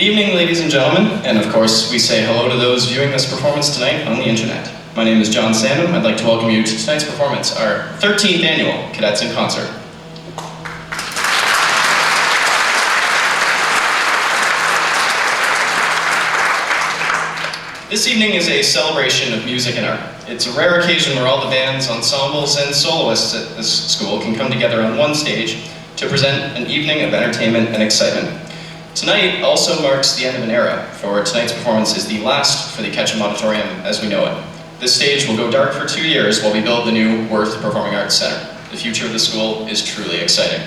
evening, ladies and gentlemen, and of course, we say hello to those viewing this performance tonight on the internet. My name is John Sandham. I'd like to welcome you to tonight's performance, our 13th annual Cadets in Concert. This evening is a celebration of music and art. It's a rare occasion where all the bands, ensembles, and soloists at this school can come together on one stage to present an evening of entertainment and excitement. Tonight also marks the end of an era, for tonight's performance is the last for the Ketchum Auditorium as we know it. This stage will go dark for 2 years while we build the new Worth Performing Arts Center. The future of the school is truly exciting.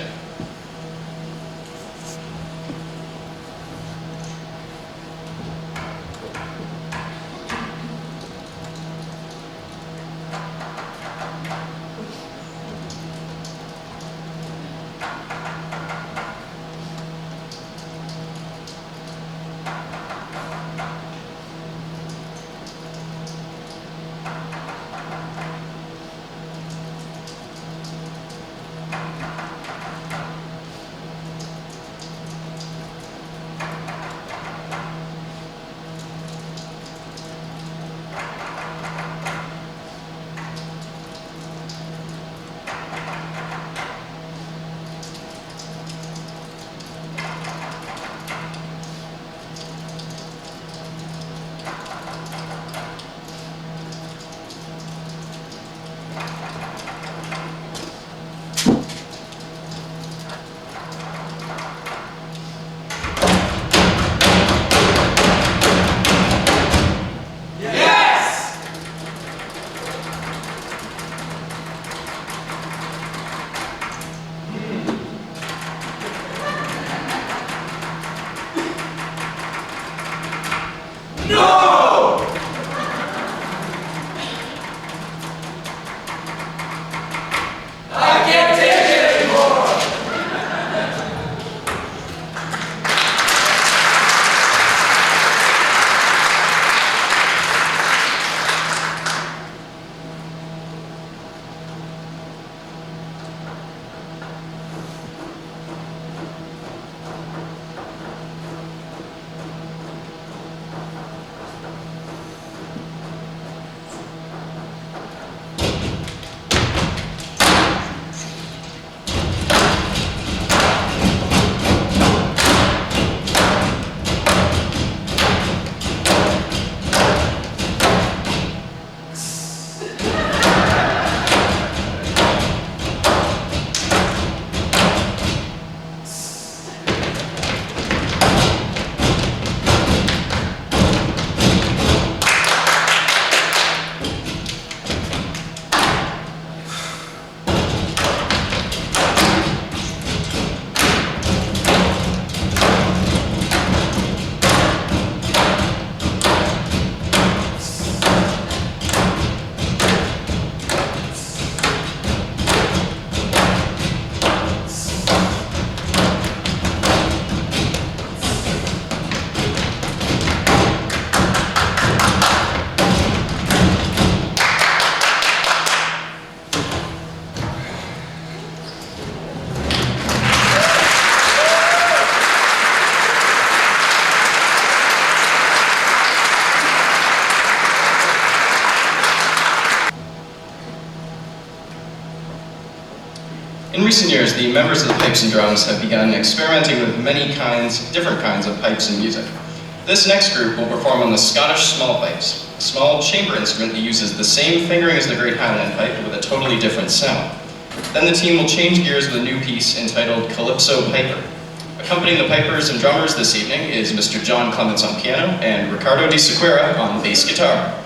In recent years, the members of the pipes and drums have begun experimenting with different kinds of pipes and music. This next group will perform on the Scottish small pipes, a small chamber instrument that uses the same fingering as the Great Highland pipe with a totally different sound. Then the team will change gears with a new piece entitled Calypso Piper. Accompanying the pipers and drummers this evening is Mr. John Clements on piano and Ricardo Di Sequeira on bass guitar.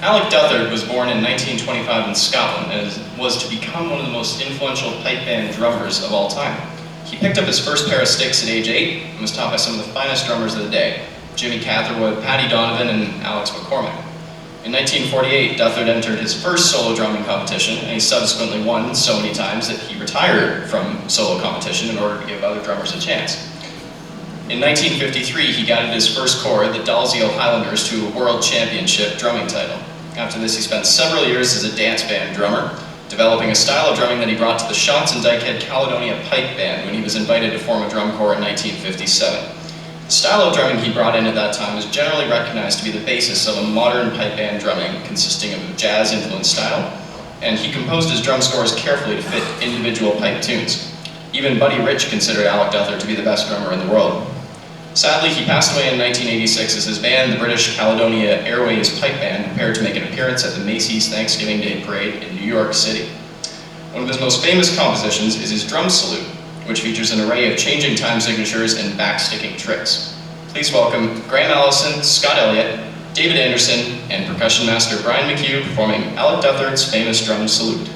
Alec Duthard was born in 1925 in Scotland and was to become one of the most influential pipe band drummers of all time. He picked up his first pair of sticks at age 8 and was taught by some of the finest drummers of the day, Jimmy Catherwood, Paddy Donovan, and Alex McCormick. In 1948, Duthard entered his first solo drumming competition, and he subsequently won so many times that he retired from solo competition in order to give other drummers a chance. In 1953, he guided his first corps, the Dalziel Highlanders, to a World Championship drumming title. After this, he spent several years as a dance band drummer, developing a style of drumming that he brought to the Shotts and Dykehead Caledonia Pipe Band when he was invited to form a drum corps in 1957. The style of drumming he brought in at that time is generally recognized to be the basis of a modern pipe band drumming consisting of a jazz-influenced style, and he composed his drum scores carefully to fit individual pipe tunes. Even Buddy Rich considered Alec Duthard to be the best drummer in the world. Sadly, he passed away in 1986 as his band, the British Caledonia Airways Pipe Band, prepared to make an appearance at the Macy's Thanksgiving Day Parade in New York City. One of his most famous compositions is his drum salute, which features an array of changing time signatures and backsticking tricks. Please welcome Graham Allison, Scott Elliott, David Anderson, and percussion master Brian McHugh performing Alec Duthard's famous drum salute.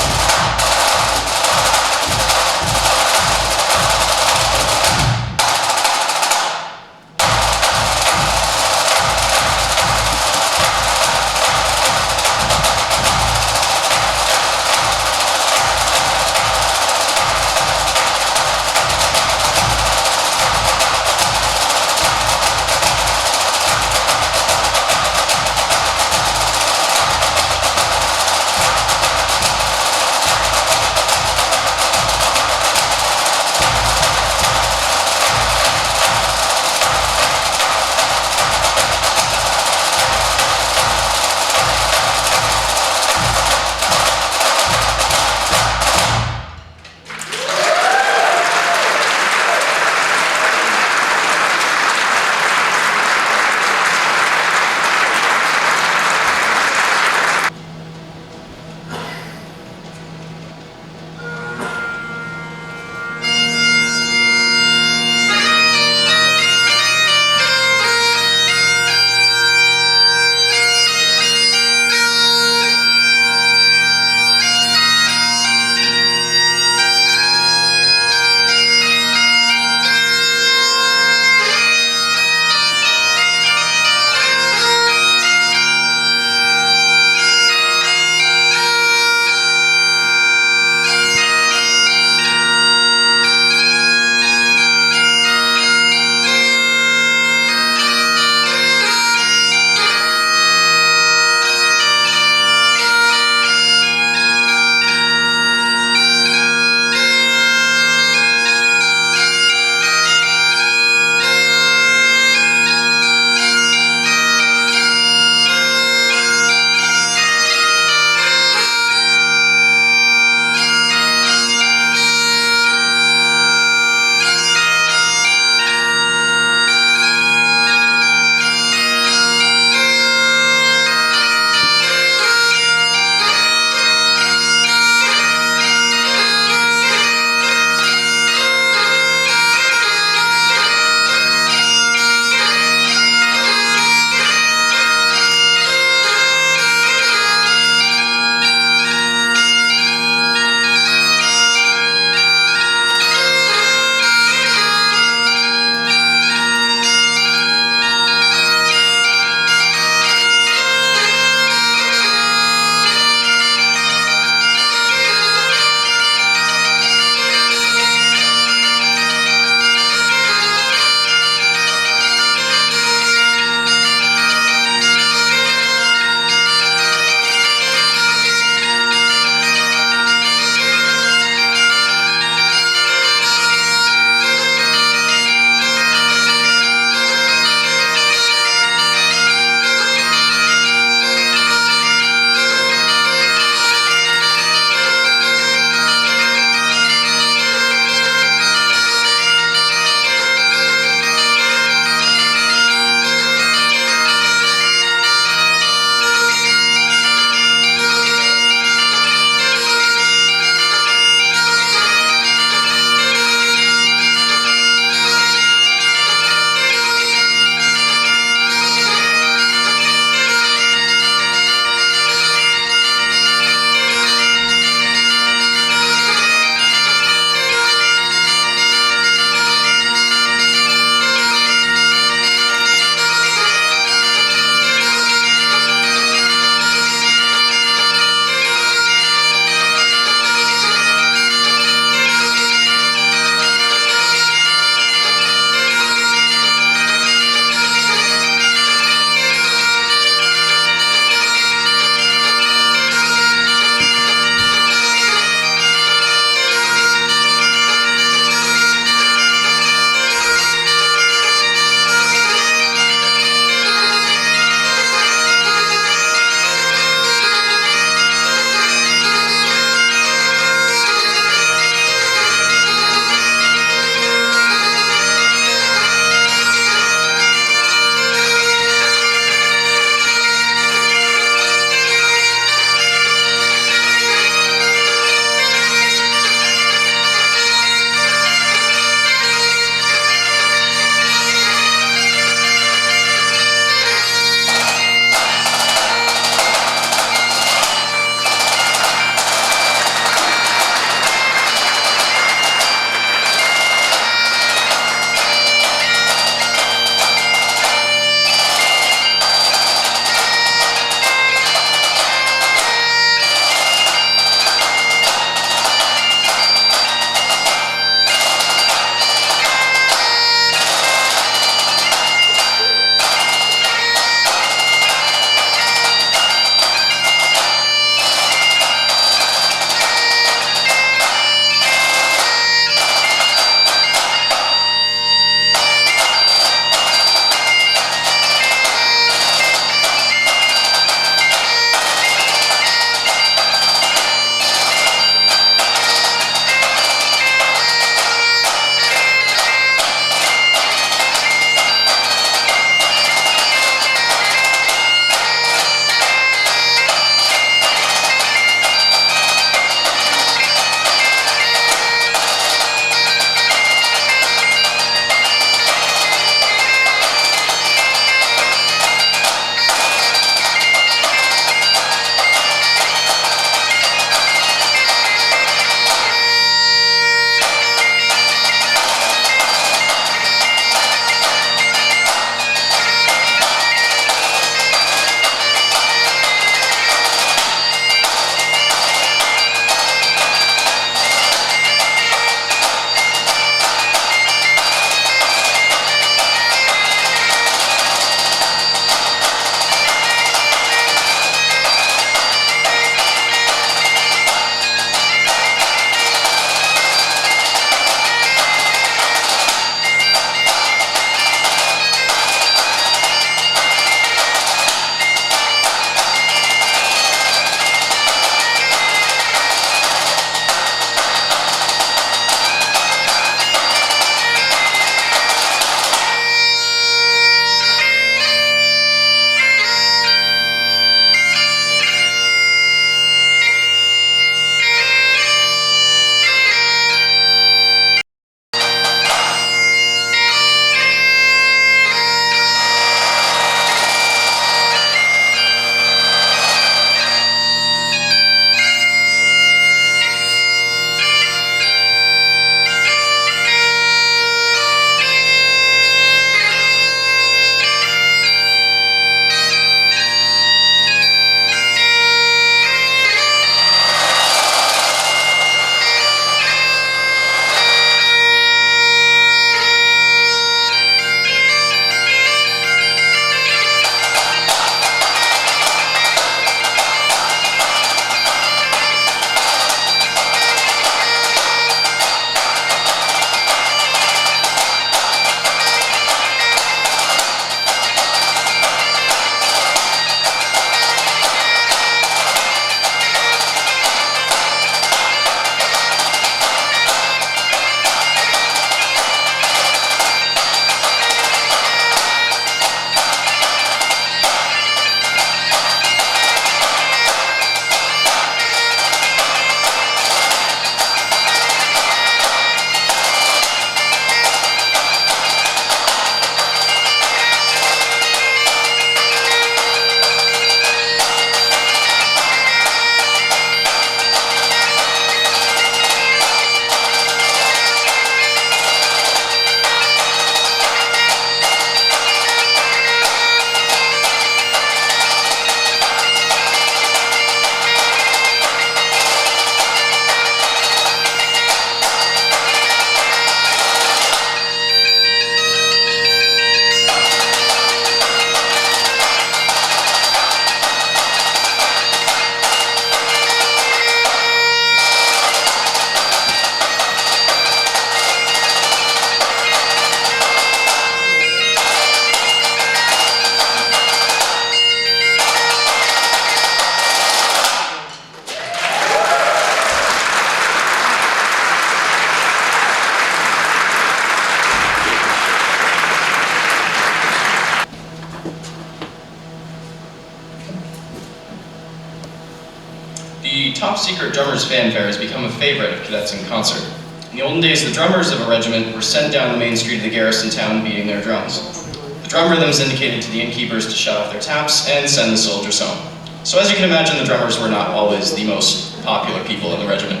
top secret drummer's fanfare has become a favorite of cadets in concert. In the olden days, the drummers of a regiment were sent down the main street of the garrison town beating their drums. The drum rhythms indicated to the innkeepers to shut off their taps and send the soldiers home. So as you can imagine, the drummers were not always the most popular people in the regiment.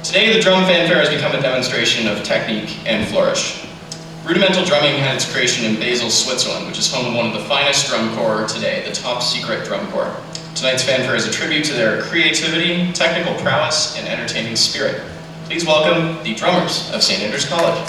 Today, the drum fanfare has become a demonstration of technique and flourish. Rudimental drumming had its creation in Basel, Switzerland, which is home of one of the finest drum corps today, the top secret drum corps. Tonight's fanfare is a tribute to their creativity, technical prowess, and entertaining spirit. Please welcome the drummers of St. Andrews College.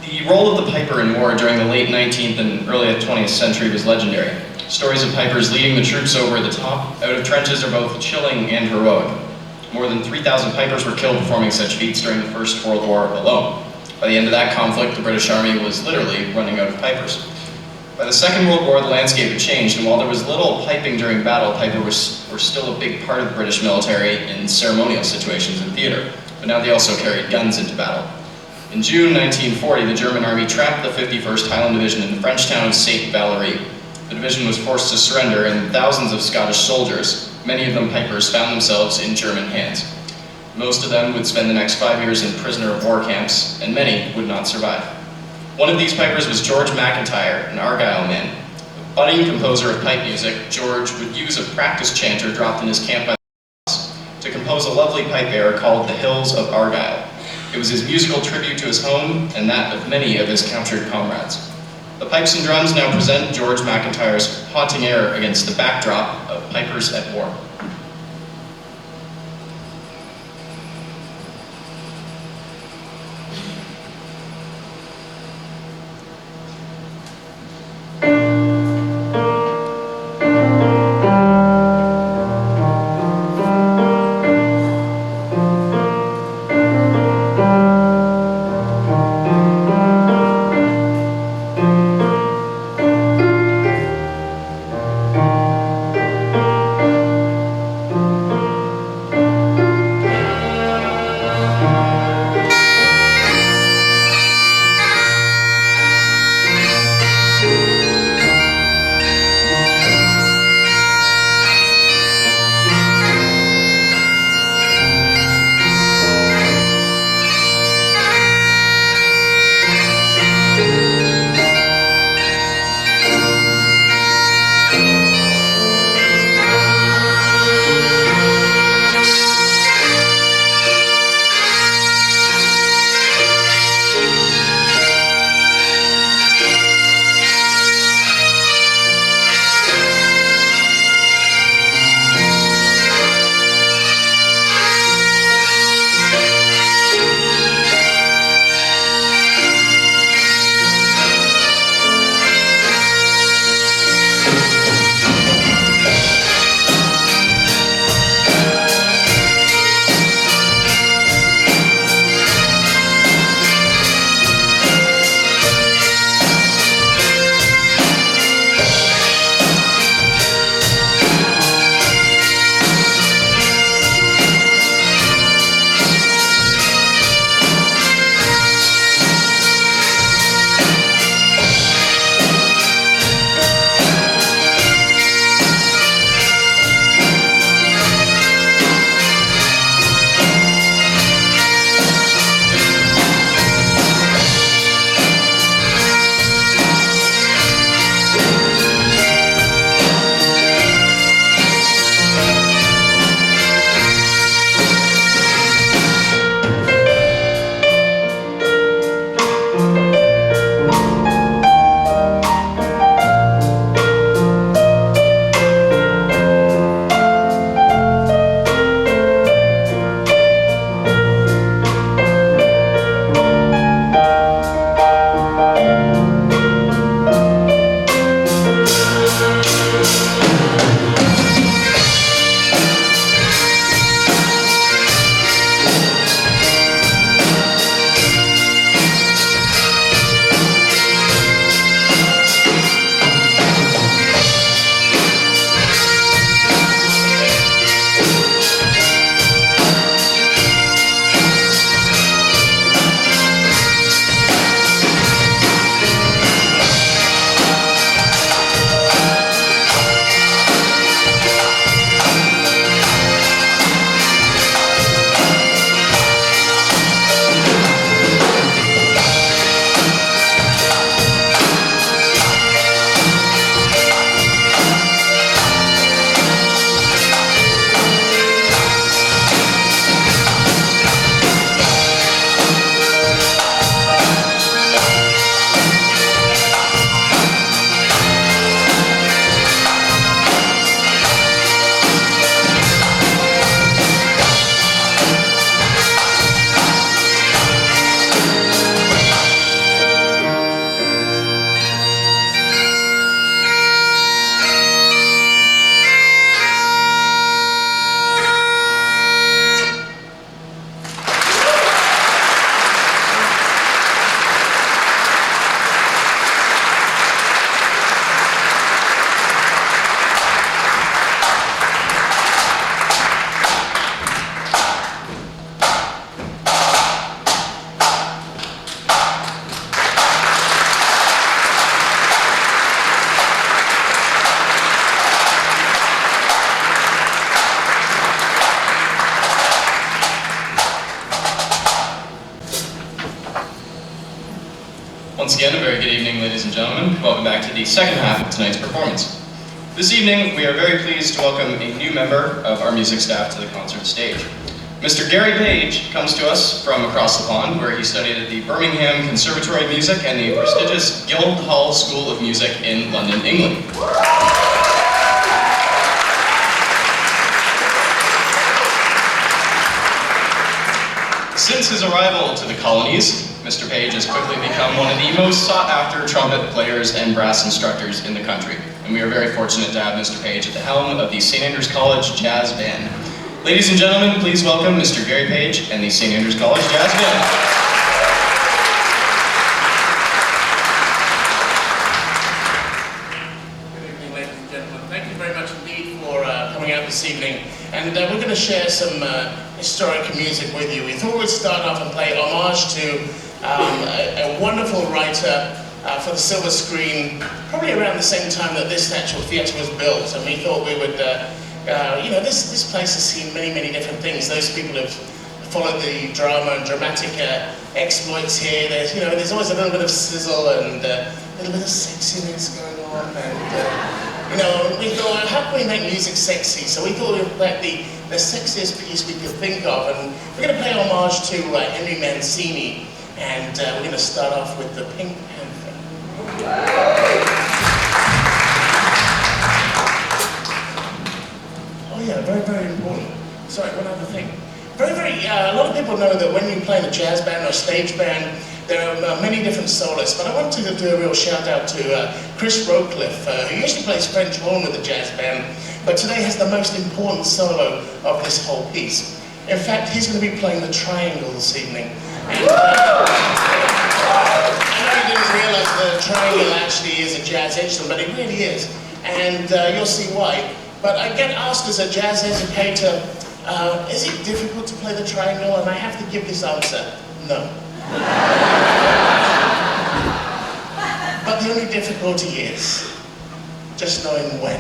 The role of the piper in war during the late 19th and early 20th century was legendary. Stories of pipers leading the troops over the top out of trenches are both chilling and heroic. More than 3,000 pipers were killed performing such feats during the First World War alone. By the end of that conflict, the British Army was literally running out of pipers. By the Second World War, the landscape had changed, and while there was little piping during battle, pipers were still a big part of the British military in ceremonial situations in theater, but now they also carried guns into battle. In June 1940, the German Army trapped the 51st Highland Division in the French town of Sainte-Valery. The division was forced to surrender, and thousands of Scottish soldiers, many of them pipers, found themselves in German hands. Most of them would spend the next 5 years in prisoner of war camps, and many would not survive. One of these pipers was George McIntyre, an Argyll man. A budding composer of pipe music, George would use a practice chanter dropped in his camp by the house to compose a lovely pipe air called The Hills of Argyll. It was his musical tribute to his home and that of many of his captured comrades. The pipes and drums now present George McIntyre's haunting air against the backdrop of Pipers at War. again, a very good evening, ladies and gentlemen. Welcome back to the second half of tonight's performance. This evening, we are very pleased to welcome a new member of our music staff to the concert stage. Mr. Gary Page comes to us from across the pond, where he studied at the Birmingham Conservatory of Music and the prestigious Guildhall School of Music in London, England. Since his arrival to the colonies, Mr. Page has quickly become one of the most sought-after trumpet players and brass instructors in the country. And we are very fortunate to have Mr. Page at the helm of the St. Andrews College Jazz Band. Ladies and gentlemen, please welcome Mr. Gary Page and the St. Andrews College Jazz Band. Good evening, ladies and gentlemen. Thank you very much indeed for coming out this evening. And we're going to share some historic music with you. We thought we'd start off and play homage to a wonderful writer for the silver screen, probably around the same time that this actual theatre was built. And we thought we would, this place has seen many, many different things. Those people have followed the drama and dramatic exploits here. There's always a little bit of sizzle and a little bit of sexiness going on. And we thought, how can we make music sexy? So we thought we would play the sexiest piece we could think of. And we're going to pay homage to Henry Mancini. And we're going to start off with the Pink Panther. Oh yeah, very, very important. Sorry, one other thing. A lot of people know that when you play in a jazz band or a stage band, there are many different soloists, but I want to do a real shout out to Chris Rowcliffe, who usually plays French horn with the jazz band, but today has the most important solo of this whole piece. In fact, he's going to be playing the triangle this evening. And, I know you didn't realize the triangle actually is a jazz instrument, but it really is, and you'll see why. But I get asked as a jazz educator, is it difficult to play the triangle? And I have to give this answer, no. But the only difficulty is just knowing when.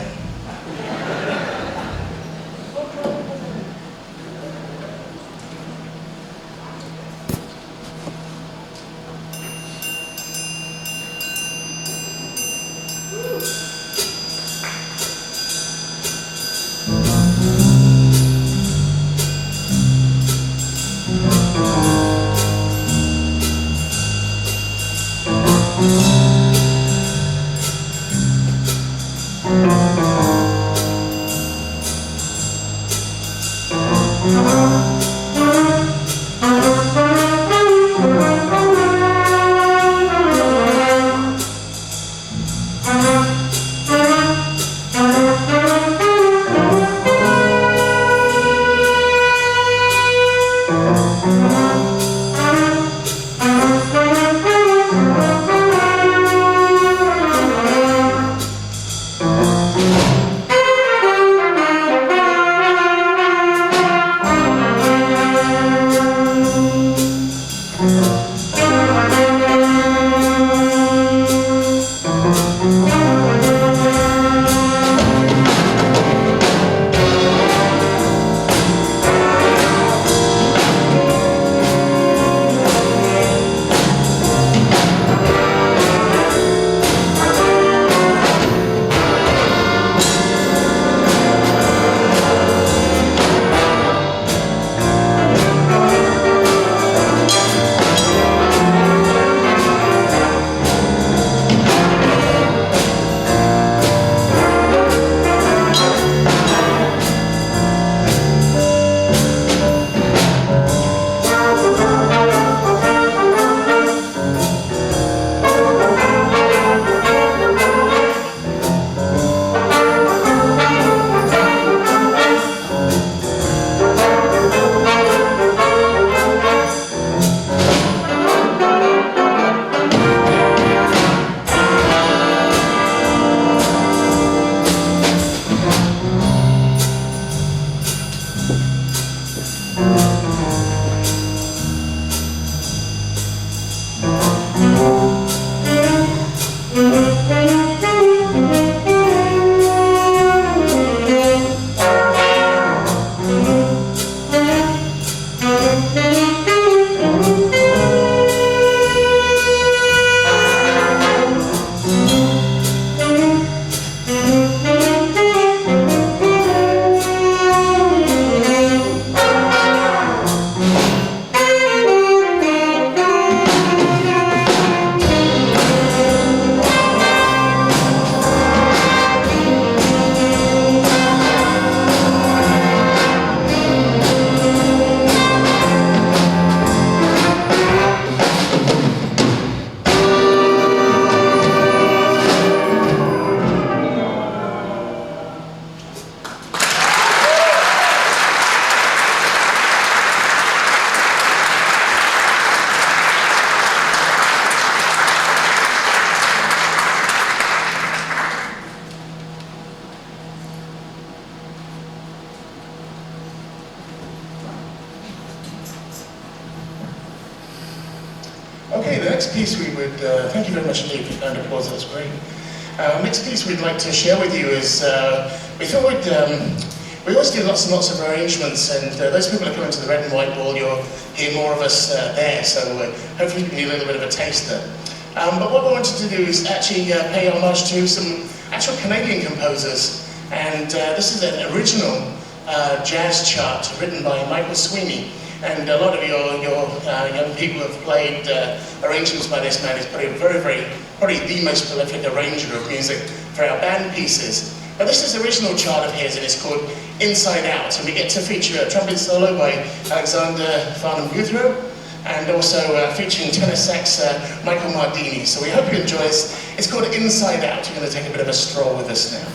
Okay, the next piece we would, thank you very much indeed for the round of applause, that was great. Next piece we'd like to share with you is, we thought we always do lots and lots of arrangements, and those people that come into the red and white ball, you'll hear more of us there, so hopefully we can give you a little bit of a taster. But what we wanted to do is actually pay homage to some actual Canadian composers, and this is an original jazz chart written by Michael Sweeney. And a lot of your young people have played arrangements by this man. He's probably the most prolific arranger of music for our band pieces. But this is the original chart of his, and it's called Inside Out. And we get to feature a trumpet solo by Alexander Farnham-Guthrie, and also featuring tenor sax Michael Mardini. So we hope you enjoy this. It's called Inside Out. You're going to take a bit of a stroll with us now.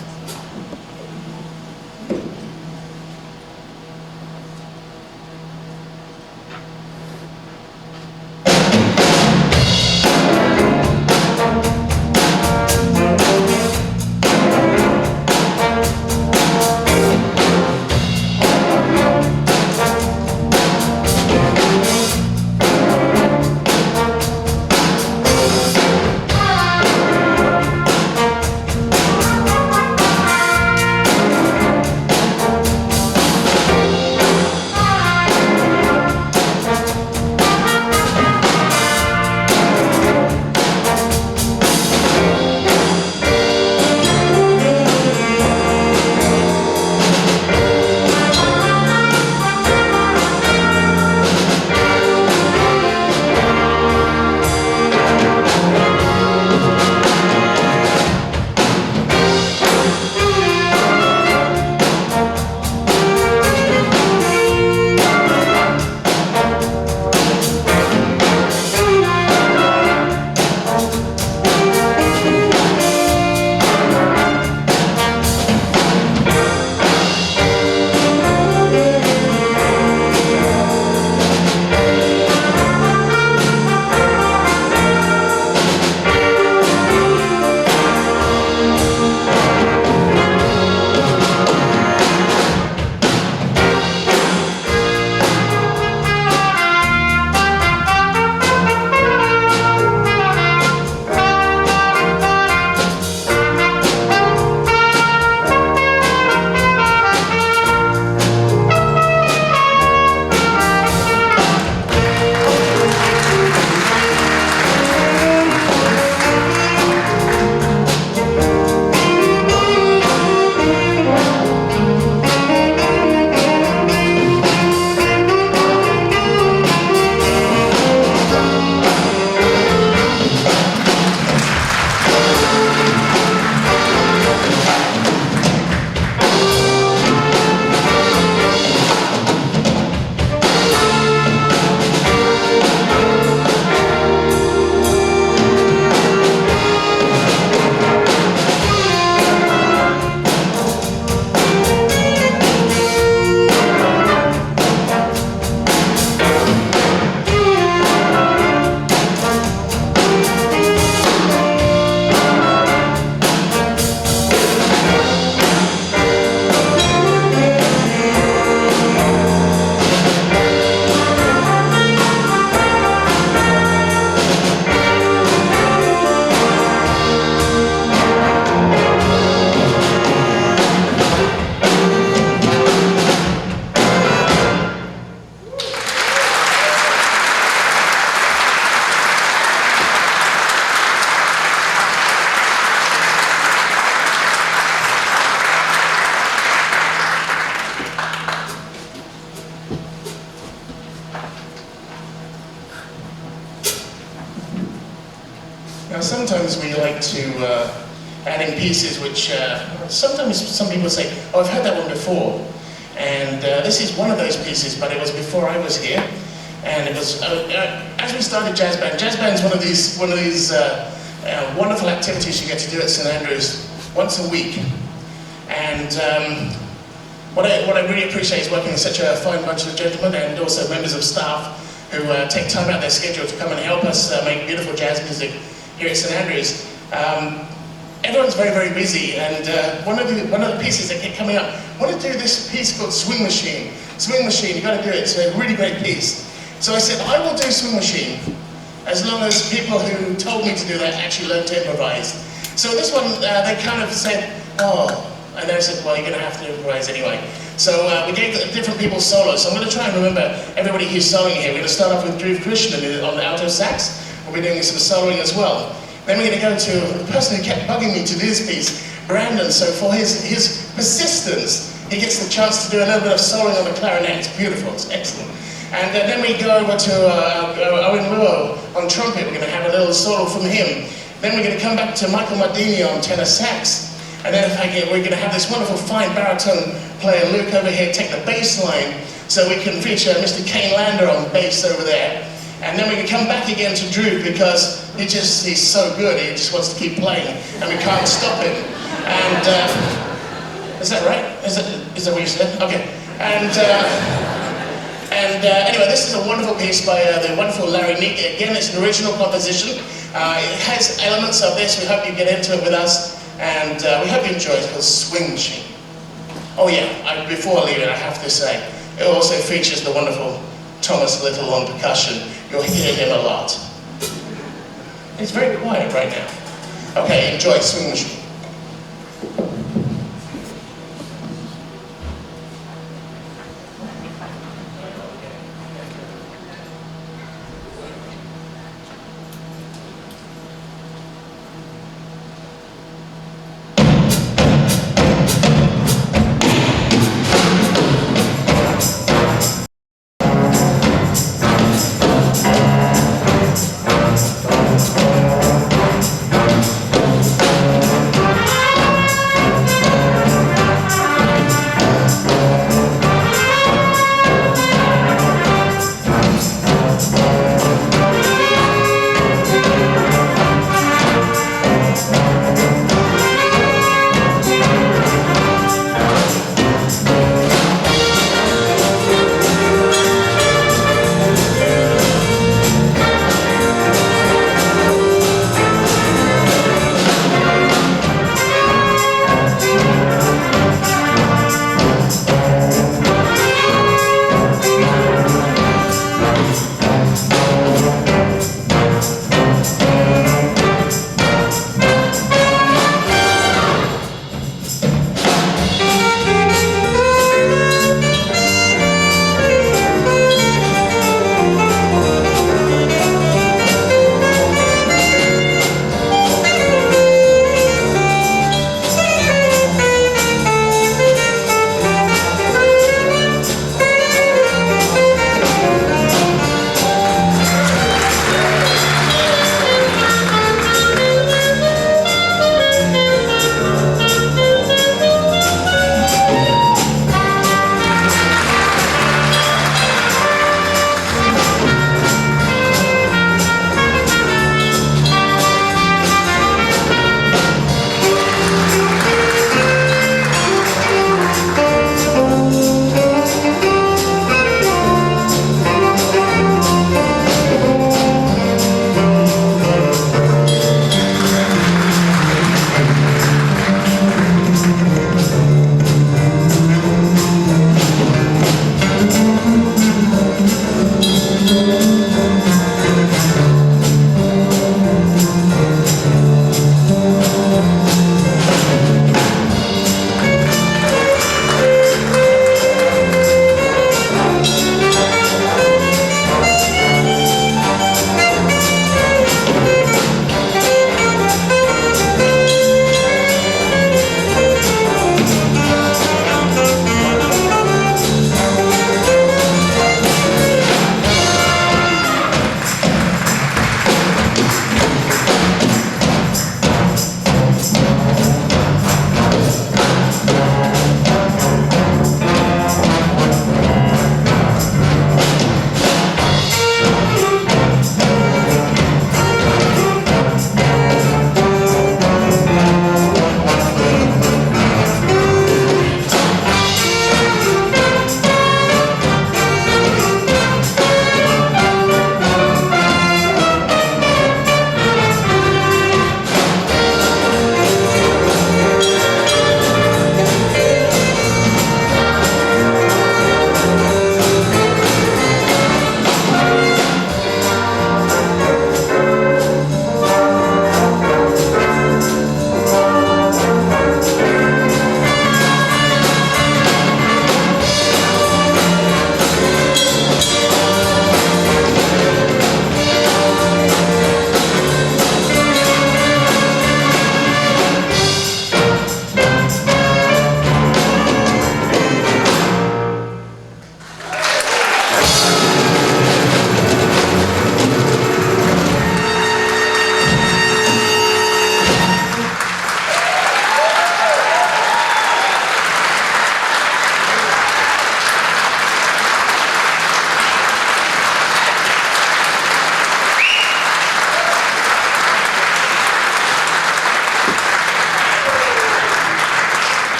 Now sometimes we like to add in pieces which sometimes some people say, oh, I've heard that one before. And this is one of those pieces, but it was before I was here. And it was, as we started jazz band is one of these wonderful activities you get to do at St Andrews once a week. And what I really appreciate is working with such a fine bunch of gentlemen and also members of staff who take time out of their schedule to come and help us make beautiful jazz music here at St Andrews. Everyone's very, very busy, and one of the pieces that kept coming up, I want to do this piece called Swing Machine. Swing Machine, you've got to do it, it's a really great piece. So I said, I will do Swing Machine, as long as people who told me to do that actually learned to improvise. So this one, they kind of said, oh, and then I said, well, you're going to have to improvise anyway. So we gave different people solos. So I'm going to try and remember everybody who's soloing here. We're going to start off with Dhruv Krishnan on the alto sax. We'll be doing some soloing as well. Then we're going to go to the person who kept bugging me to do this piece, Brandon. So for his persistence, he gets the chance to do a little bit of soloing on the clarinet. It's beautiful, it's excellent. And then we go over to Owen Luo on trumpet. We're going to have a little solo from him. Then we're going to come back to Michael Mardini on tenor sax. And then we're going to have this wonderful fine baritone player, Luke, over here, take the bass line. So we can feature Mr. Kane Lander on bass over there. And then we can come back again to Dhruv because he's so good, he just wants to keep playing. And we can't stop him. And, is that right? Is that what you said? Okay. And anyway, this is a wonderful piece by the wonderful Larry Neek. Again, it's an original composition. It has elements of this. We hope you get into it with us. And we hope you enjoy it. It's called Swing Machine. Oh yeah, before I leave it, I have to say, it also features the wonderful Thomas Little on percussion. You'll hear him a lot. It's very quiet right now. Okay, enjoy Swing Machine.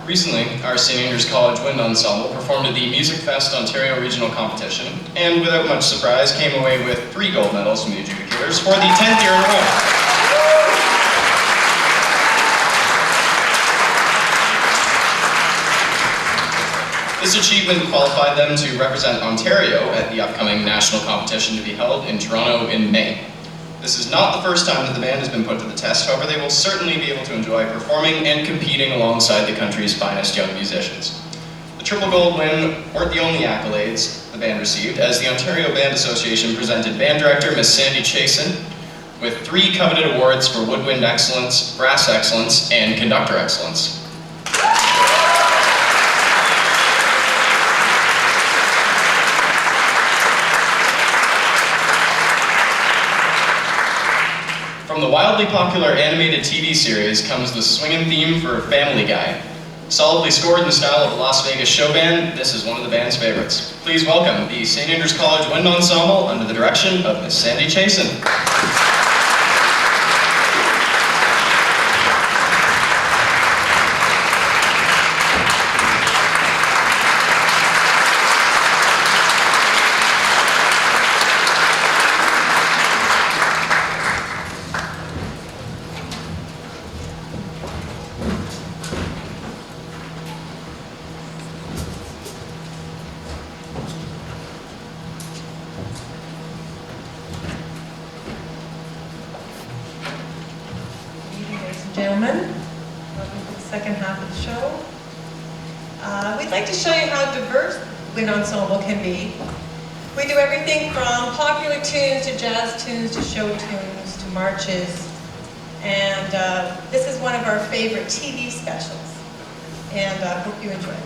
Recently, our St. Andrews College Wind Ensemble performed at the Music Fest Ontario Regional Competition, and without much surprise, came away with 3 gold medals from the adjudicators for the 10th year in a row. This achievement qualified them to represent Ontario at the upcoming national competition to be held in Toronto in May. This is not the first time that the band has been put to the test, however they will certainly be able to enjoy performing and competing alongside the country's finest young musicians. The Triple Gold win weren't the only accolades the band received, as the Ontario Band Association presented band director Miss Sandy Chasen with 3 coveted awards for woodwind excellence, brass excellence, and conductor excellence. From the wildly popular animated TV series comes the swinging theme for Family Guy. Solidly scored in the style of a Las Vegas show band, this is one of the band's favorites. Please welcome the St. Andrews College Wind Ensemble under the direction of Miss Sandy Chasen. Gentlemen, welcome to the second half of the show. We'd like to show you how diverse wind ensemble can be. We do everything from popular tunes to jazz tunes to show tunes to marches, and this is one of our favorite TV specials, and I hope you enjoy it.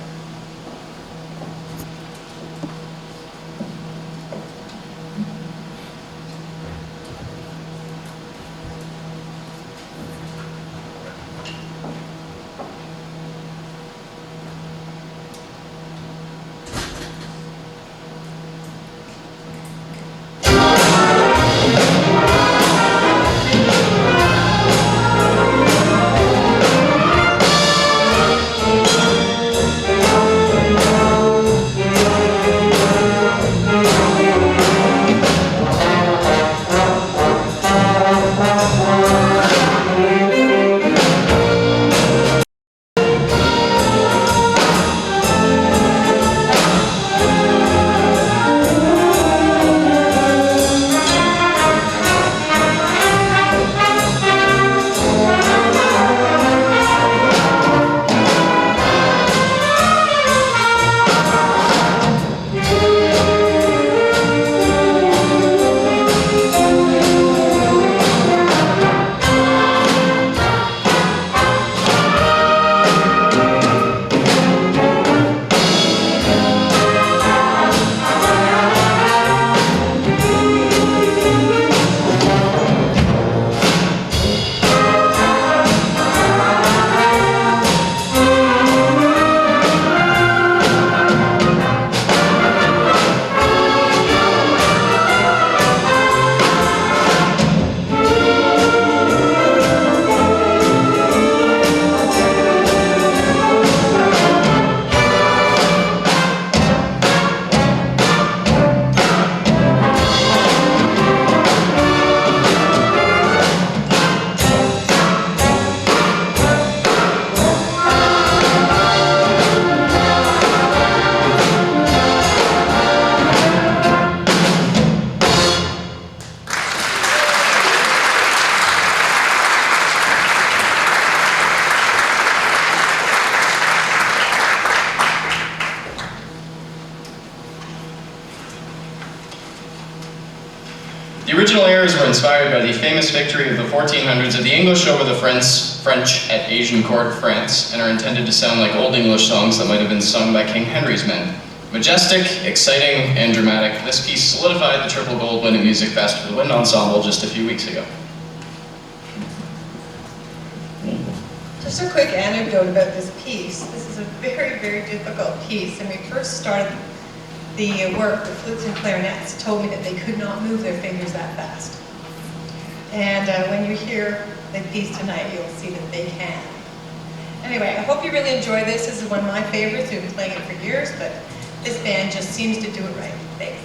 The original airs were inspired by the famous victory of the 1400s of the English over the French at Agincourt, France, and are intended to sound like Old English songs that might have been sung by King Henry's men. Majestic, exciting, and dramatic, this piece solidified the Triple Gold win at Music Fest for the Wind Ensemble just a few weeks ago. Just a quick anecdote about this piece. This is a very, very difficult piece, and we first started the work, the flutes and clarinets told me that they could not move their fingers that fast. And when you hear the piece tonight, you'll see that they can. Anyway, I hope you really enjoy this. This is one of my favorites. We've been playing it for years, but this band just seems to do it right. Thanks.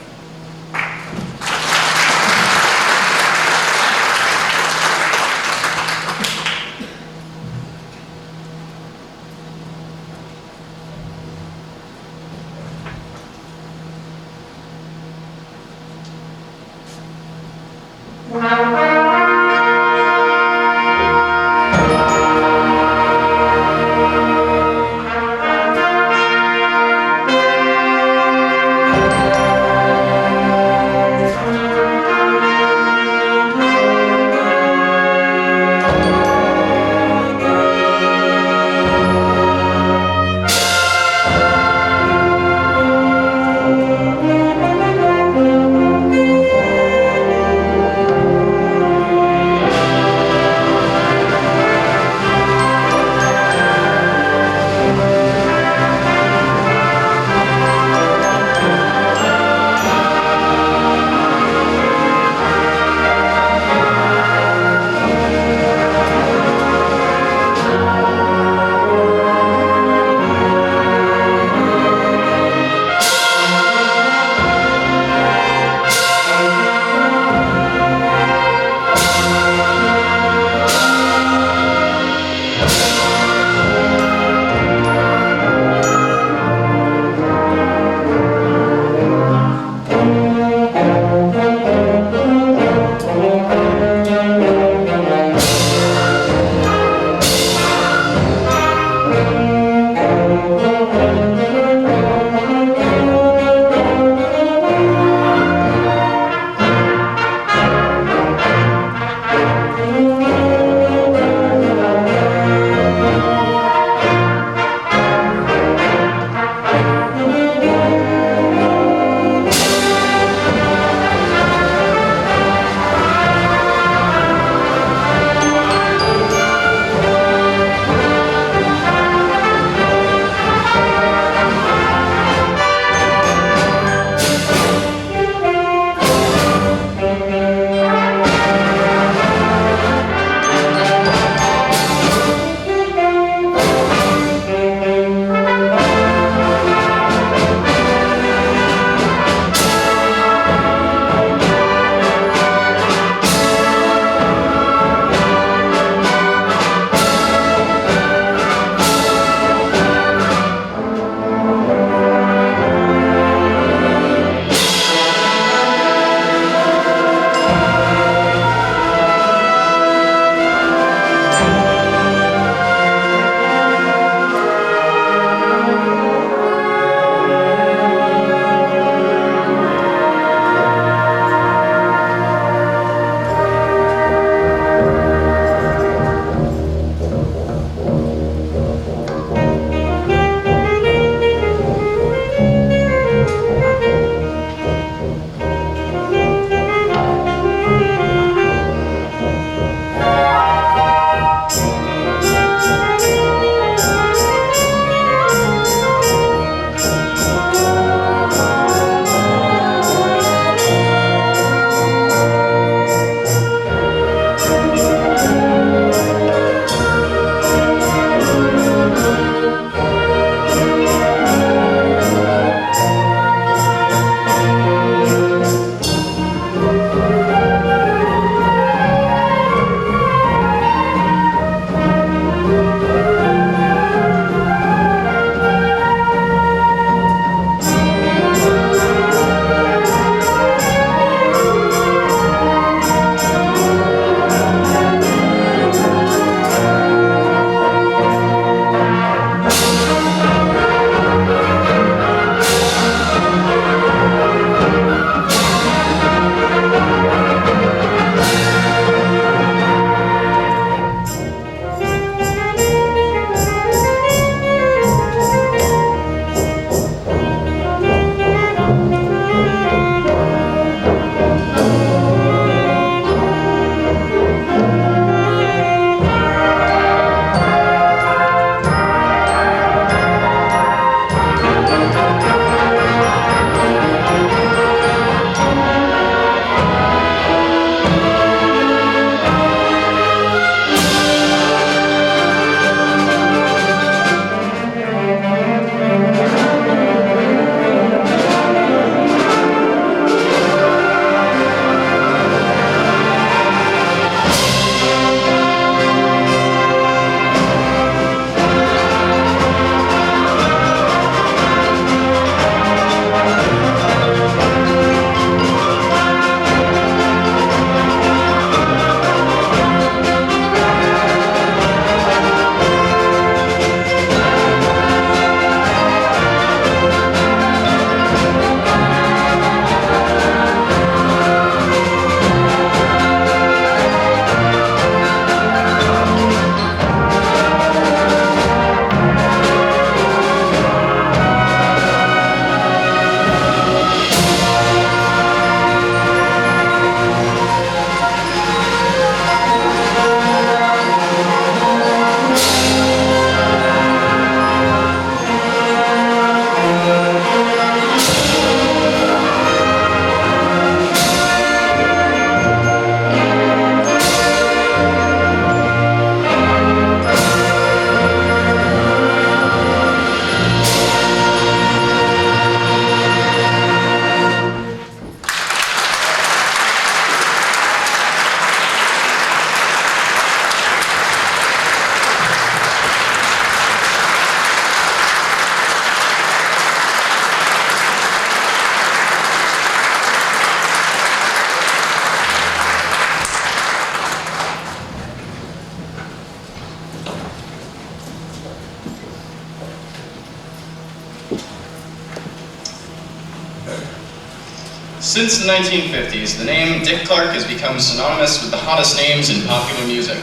Since the 1950s, the name Dick Clark has become synonymous with the hottest names in popular music.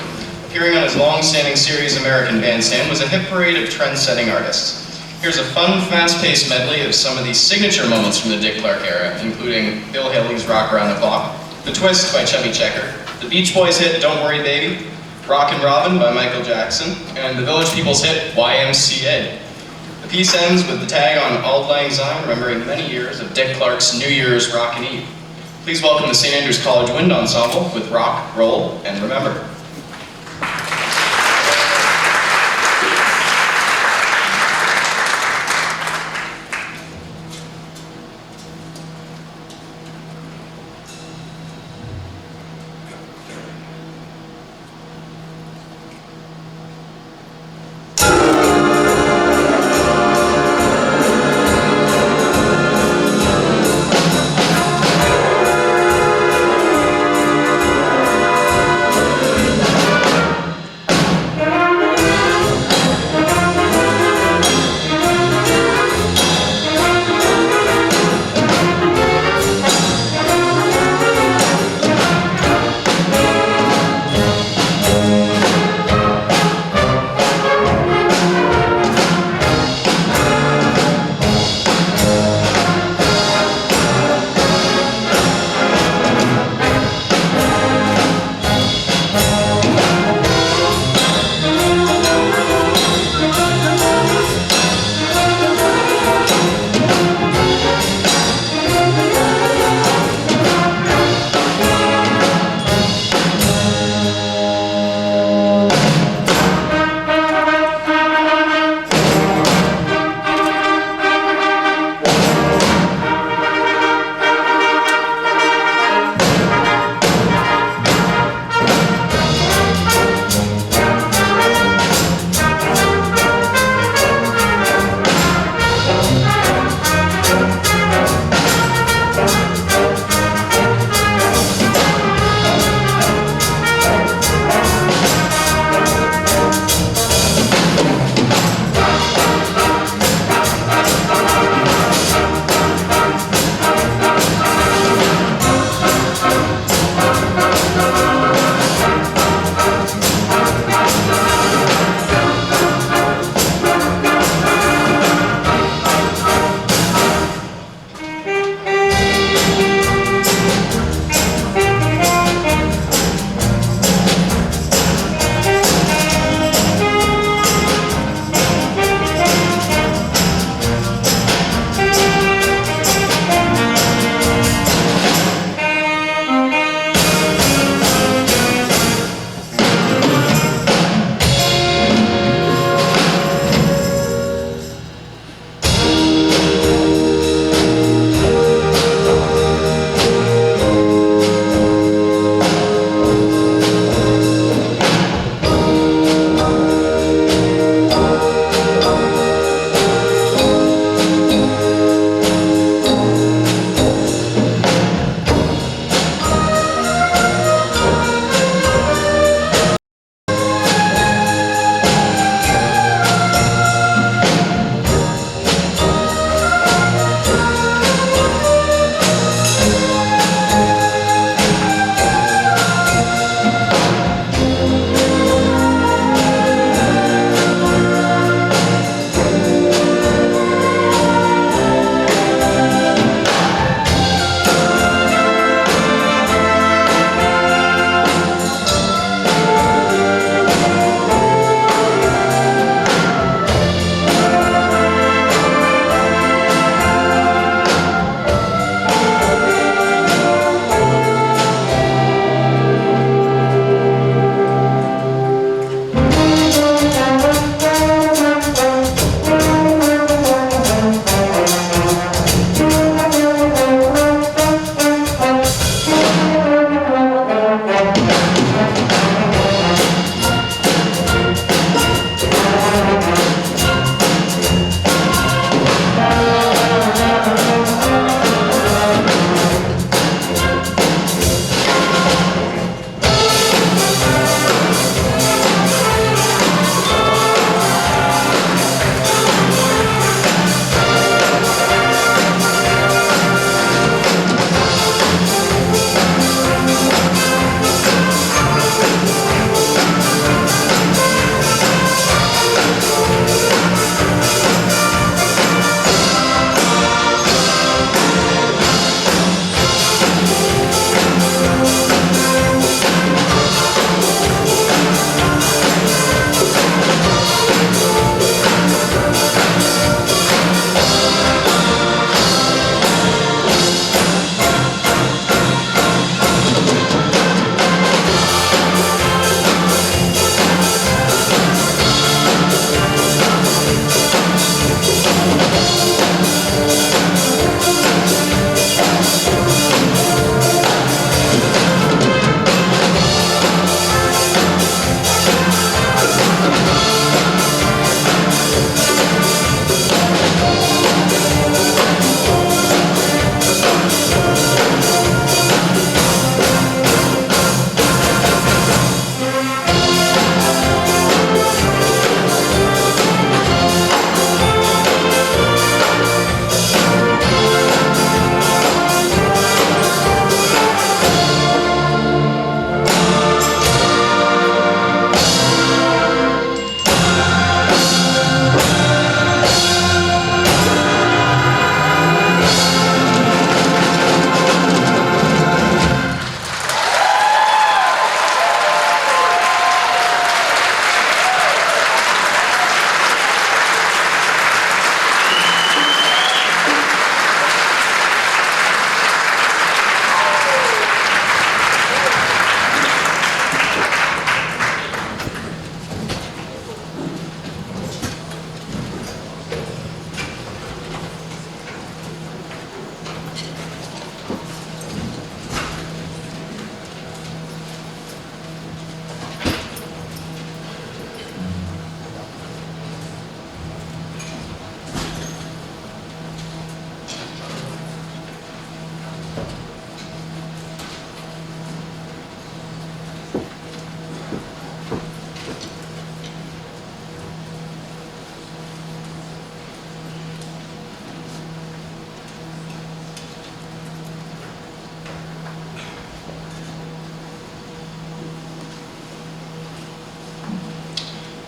Appearing on his long-standing series American Bandstand was a hit parade of trend-setting artists. Here's a fun, fast-paced medley of some of the signature moments from the Dick Clark era, including Bill Haley's Rock Around the Clock, The Twist by Chubby Checker, the Beach Boys hit Don't Worry Baby, Rockin' Robin by Michael Jackson, and the Village People's hit YMCA. The piece ends with the tag on Auld Lang Syne, remembering many years of Dick Clark's New Year's Rockin' Eve. Please welcome the St. Andrews College Wind Ensemble with Rock, Roll, and Remember.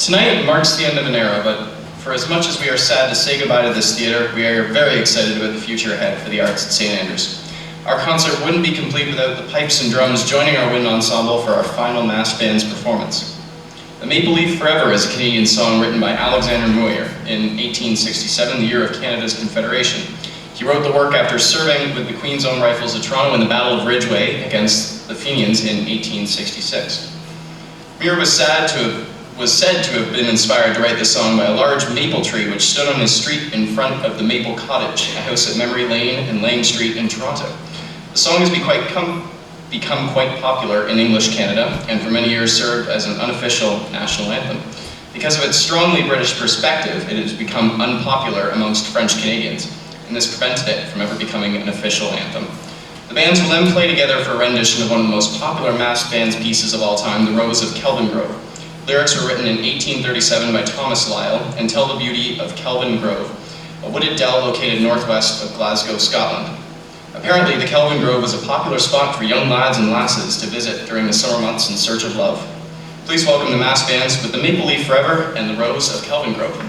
Tonight marks the end of an era, but for as much as we are sad to say goodbye to this theater, we are very excited about the future ahead for the arts at St. Andrews. Our concert wouldn't be complete without the pipes and drums joining our wind ensemble for our final mass band's performance. The Maple Leaf Forever is a Canadian song written by Alexander Moyer in 1867, the year of Canada's Confederation. He wrote the work after serving with the Queen's Own Rifles of Toronto in the Battle of Ridgeway against the Fenians in 1866. Muir was said to have been inspired to write this song by a large maple tree which stood on his street in front of the Maple Cottage, a house at Memory Lane and Lang Street in Toronto. The song has become quite popular in English Canada and for many years served as an unofficial national anthem. Because of its strongly British perspective, it has become unpopular amongst French Canadians, and this prevented it from ever becoming an official anthem. The bands will then play together for a rendition of one of the most popular mass band's pieces of all time, The Rose of Kelvingrove. Lyrics were written in 1837 by Thomas Lyle and tell the beauty of Kelvingrove, a wooded dell located northwest of Glasgow, Scotland. Apparently, the Kelvingrove was a popular spot for young lads and lasses to visit during the summer months in search of love. Please welcome the mass bands with the Maple Leaf Forever and The Rose of Kelvingrove.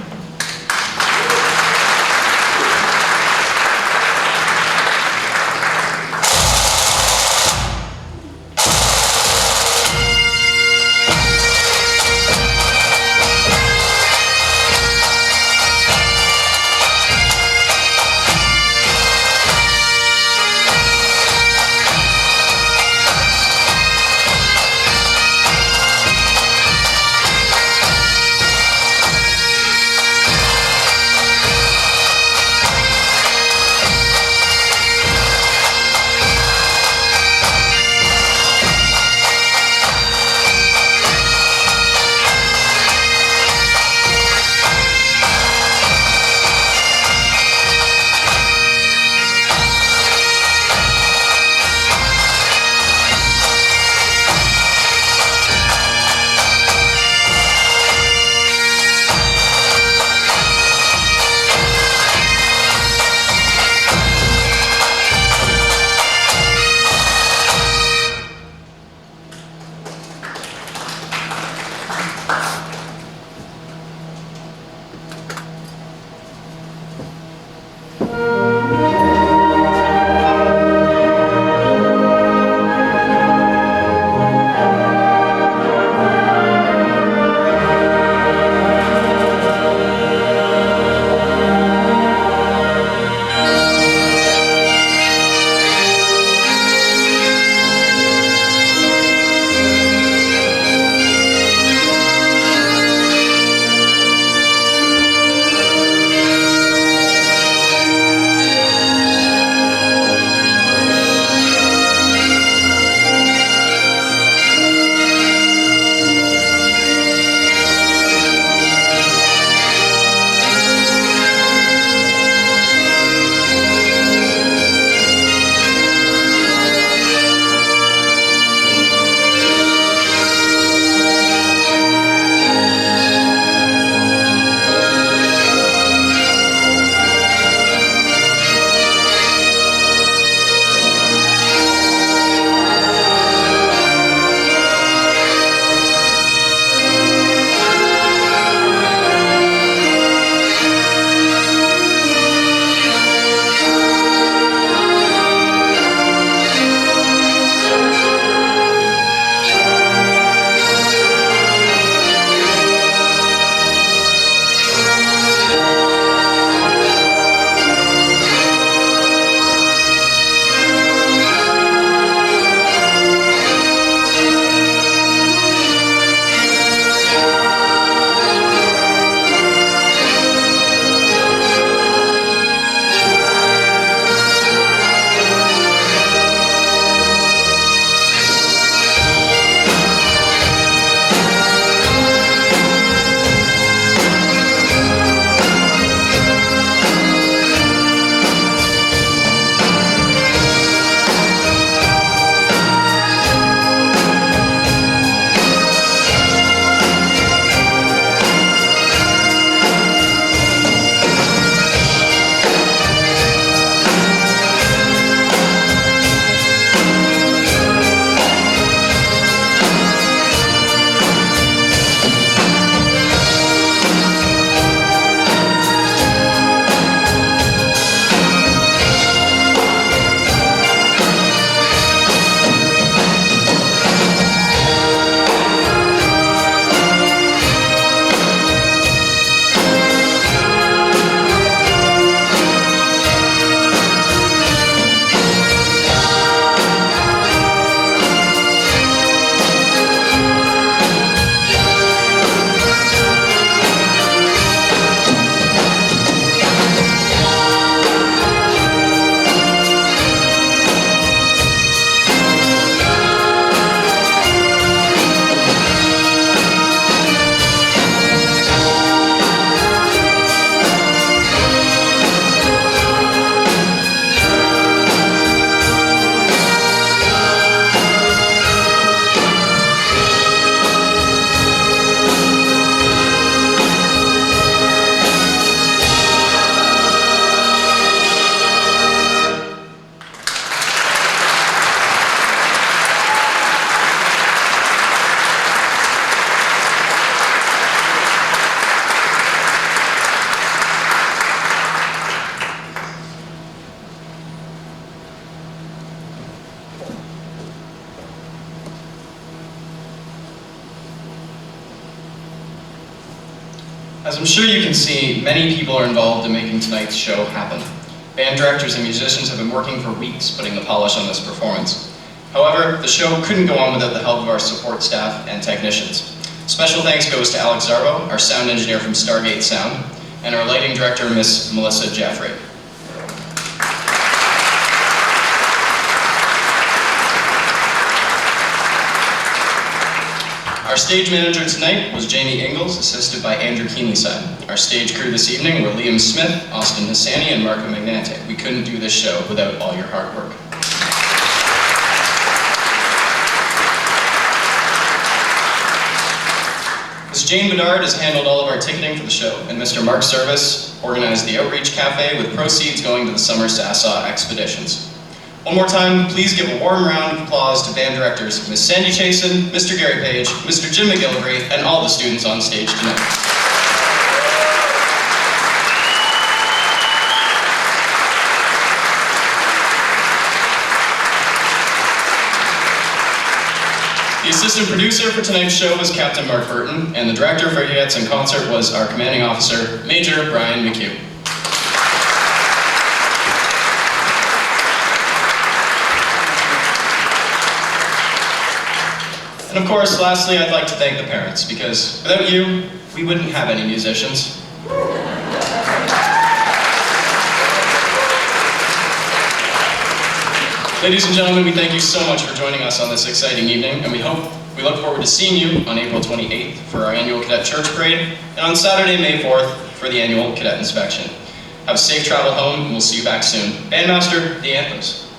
I'm sure you can see, many people are involved in making tonight's show happen. Band directors and musicians have been working for weeks putting the polish on this performance. However, the show couldn't go on without the help of our support staff and technicians. Special thanks goes to Alex Zarbo, our sound engineer from Stargate Sound, and our lighting director, Miss Melissa Jaffrey. Our stage manager tonight was Jamie Ingalls, assisted by Andrew Keeneyside. Our stage crew this evening were Liam Smith, Austin Hassani, and Marco Magnante. We couldn't do this show without all your hard work. Ms. Jane Bedard has handled all of our ticketing for the show, and Mr. Mark Service organized the Outreach Cafe with proceeds going to the Summer Sassaw Expeditions. One more time, please give a warm round of applause to band directors Ms. Sandy Chasen, Mr. Gary Page, Mr. Jim McGillivray, and all the students on stage tonight. The assistant producer for tonight's show was Captain Mark Burton, and the director for Cadets in Concert was our commanding officer, Major Brian McHugh. And of course, lastly, I'd like to thank the parents, because without you, we wouldn't have any musicians. Ladies and gentlemen, we thank you so much for joining us on this exciting evening, and we look forward to seeing you on April 28th for our annual Cadet Church Parade, and on Saturday, May 4th for the annual Cadet Inspection. Have a safe travel home, and we'll see you back soon. Bandmaster, the anthems.